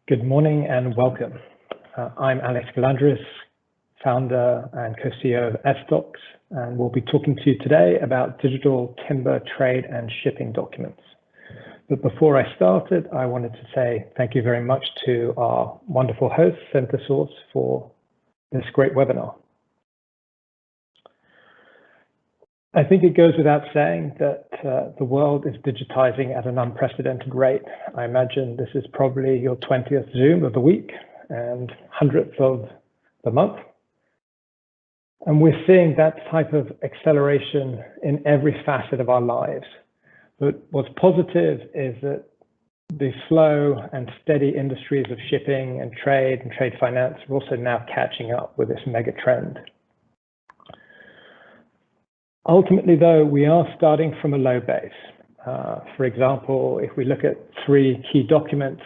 Good morning and welcome. I'm Alexander Goulandris, founder and co-CEO of EssDocs, and we'll be talking to you today about digital timber trade and shipping documents. But before I started, I wanted to say thank you very much to our wonderful host, CenterSource, for this great webinar. I think it goes without saying that the world is digitizing at an unprecedented rate. I imagine this is probably your 20th Zoom of the week and 100th of the month. And we're seeing that type of acceleration in every facet of our lives. But what's positive is that the slow and steady industries of shipping and trade finance are also now catching up with this mega trend. Ultimately, though, we are starting from a low base. For example, if we look at three key documents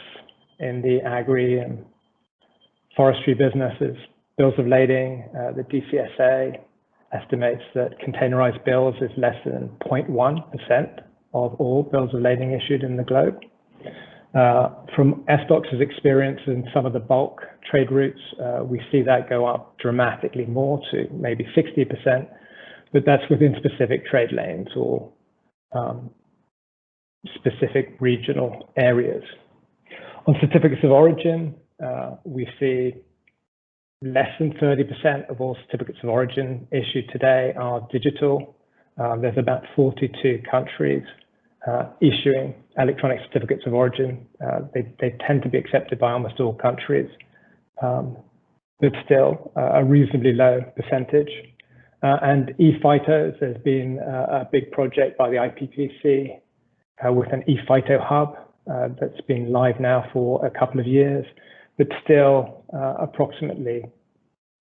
in the agri and forestry businesses, bills of lading, the DCSA estimates that containerized bills is less than 0.1% of all bills of lading issued in the globe. From EssDocs' experience in some of the bulk trade routes, we see that go up dramatically more to maybe 60%. But that's within specific trade lanes or specific regional areas. On certificates of origin, we see less than 30% of all certificates of origin issued today are digital. There's about 42 countries issuing electronic certificates of origin. They tend to be accepted by almost all countries, but still a reasonably low percentage. And ePhytos, there's been a big project by the IPPC with an ePhyto hub that's been live now for a couple of years, but still approximately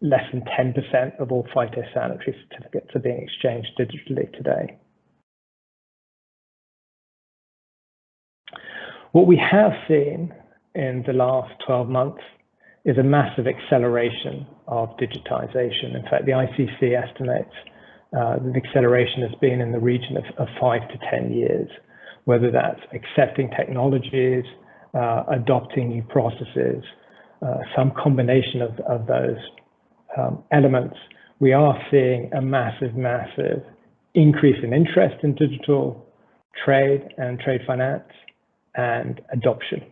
less than 10% of all phytosanitary certificates are being exchanged digitally today. What we have seen in the last 12 months is a massive acceleration of digitization. In fact, the ICC estimates that the acceleration has been in the region of 5 to 10 years, whether that's accepting technologies, adopting new processes, some combination of those elements. We are seeing a massive increase in interest in digital trade and trade finance and adoption.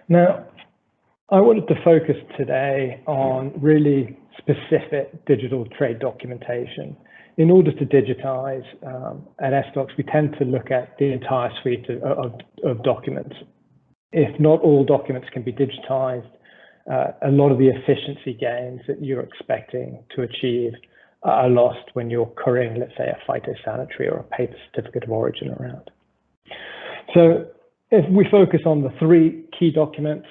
Now, I wanted to focus today on really specific digital trade documentation. In order to digitize at EssDocs, we tend to look at the entire suite of documents. If not all documents can be digitized, a lot of the efficiency gains that you're expecting to achieve are lost when you're carrying, let's say, a phytosanitary or a paper certificate of origin around. So if we focus on the three key documents,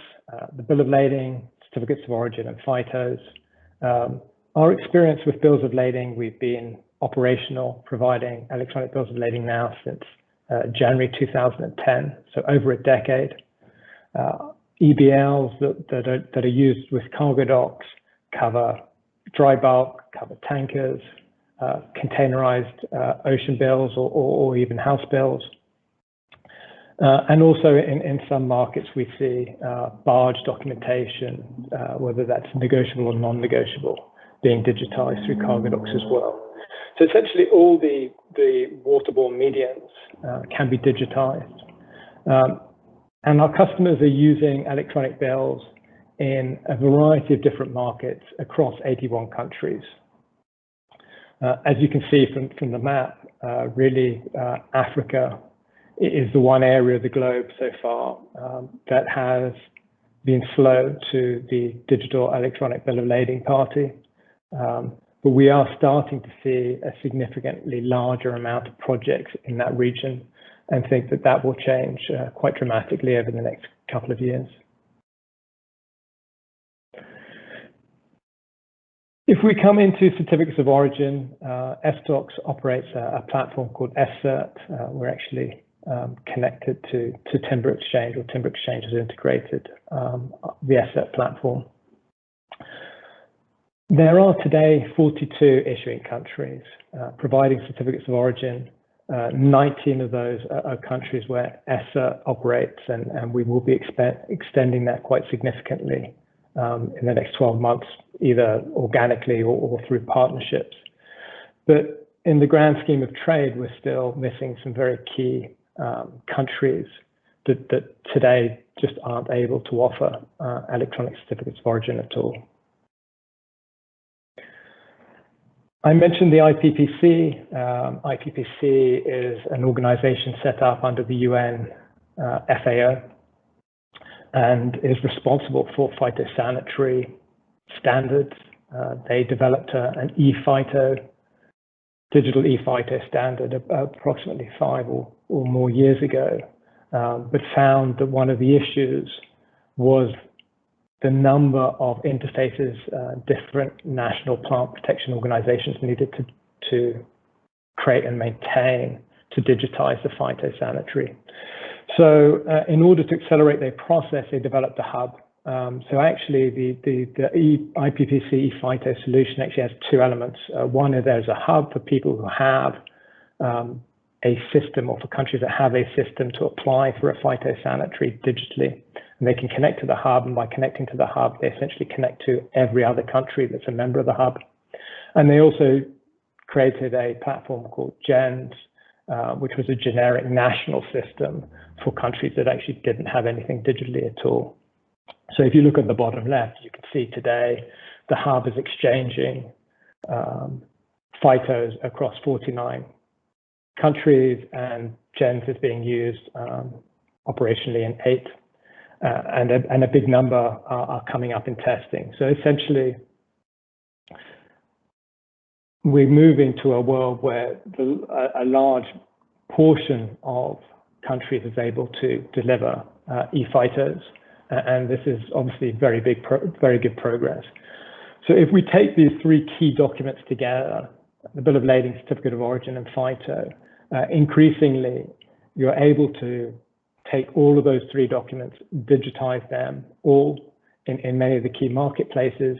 the bill of lading, certificates of origin, and phytos, our experience with bills of lading, we've been operational, providing electronic bills of lading now since January 2010, so over a decade. EBLs that are used with cargo docs cover dry bulk, cover tankers, containerized ocean bills or even house bills. And also in some markets, we see barge documentation, whether that's negotiable or non-negotiable, being digitized through cargo docs as well. So essentially all the waterborne mediums can be digitized. And our customers are using electronic bills in a variety of different markets across 81 countries. As you can see from the map, really Africa is the one area of the globe so far that has been slow to the digital electronic bill of lading party. But we are starting to see a significantly larger amount of projects in that region and think that that will change quite dramatically over the next couple of years. If we come into certificates of origin, EssDocs operates a platform called EssCert. We're actually connected to Timber Exchange, or Timber Exchange has integrated the EssCert platform. There are today 42 issuing countries providing certificates of origin 19 of those are countries where ESSA operates, and we will be extending that quite significantly in the next 12 months, either organically or through partnerships. But in the grand scheme of trade, we're still missing some very key countries that today just aren't able to offer electronic certificates of origin at all. I mentioned the IPPC. IPPC is an organization set up under the UN FAO and is responsible for phytosanitary standards. They developed an ePhyto, digital ePhyto standard approximately 5 or more years ago, but found that one of the issues was the number of interfaces different national plant protection organizations needed to create and maintain to digitize the phytosanitary. So in order to accelerate their process, they developed a hub. So actually the IPPC Phyto solution actually has 2 elements. One is there's a hub for people who have a system, or for countries that have a system to apply for a phytosanitary digitally. And they can connect to the hub, and by connecting to the hub, they essentially connect to every other country that's a member of the hub. And they also created a platform called GENS, which was a generic national system for countries that actually didn't have anything digitally at all. So if you look at the bottom left, you can see today the hub is exchanging phytos across 49 countries, and GENS is being used operationally in 8. And a big number are coming up in testing. So essentially, we're moving to a world where a large portion of countries is able to deliver ePhytos, and this is obviously very good progress. So if we take these 3 key documents together, the Bill of Lading, Certificate of Origin, and Phyto, increasingly you're able to take all of those 3 documents, digitize them all in many of the key marketplaces,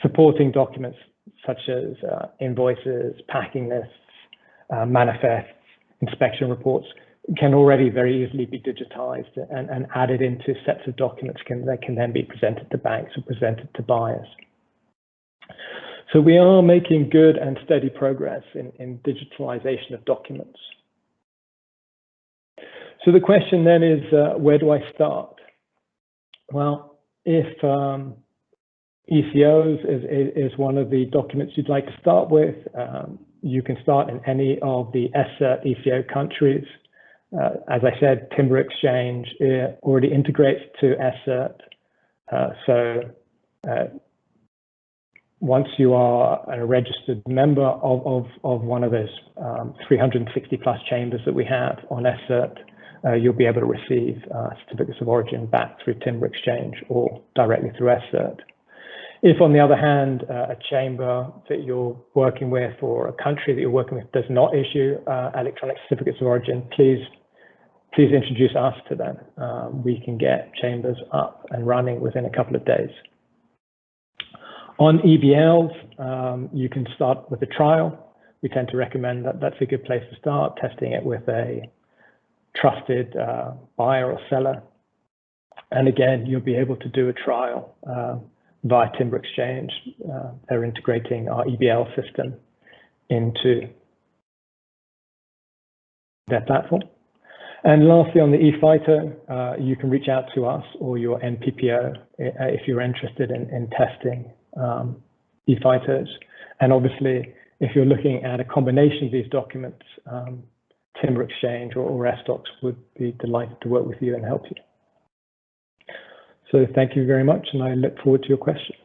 supporting documents such as invoices, packing lists, manifests, inspection reports, can already very easily be digitized and added into sets of documents that can then be presented to banks or presented to buyers. So we are making good and steady progress in digitalization of documents. So the question then is, where do I start? Well, if ECOs is one of the documents you'd like to start with, you can start in any of the ESSA ECO countries. As I said, Timber Exchange already integrates to ESSA. Once you are a registered member of one of those 360 plus chambers that we have on ESSA, you'll be able to receive certificates of origin back through Timber Exchange or directly through EssDocs. If, on the other hand, a chamber that you're working with or a country that you're working with does not issue electronic certificates of origin, please introduce us to them. We can get chambers up and running within a couple of days. On EBLs, you can start with a trial. We tend to recommend that that's a good place to start, testing it with a trusted buyer or seller. And again, you'll be able to do a trial via Timber Exchange. They're integrating our EBL system into their platform. And lastly, on the ePhyto, you can reach out to us or your NPPO if you're interested in testing ePhytos. And obviously, if you're looking at a combination of these documents, Timber Exchange or EssDocs would be delighted to work with you and help you. So thank you very much, and I look forward to your questions.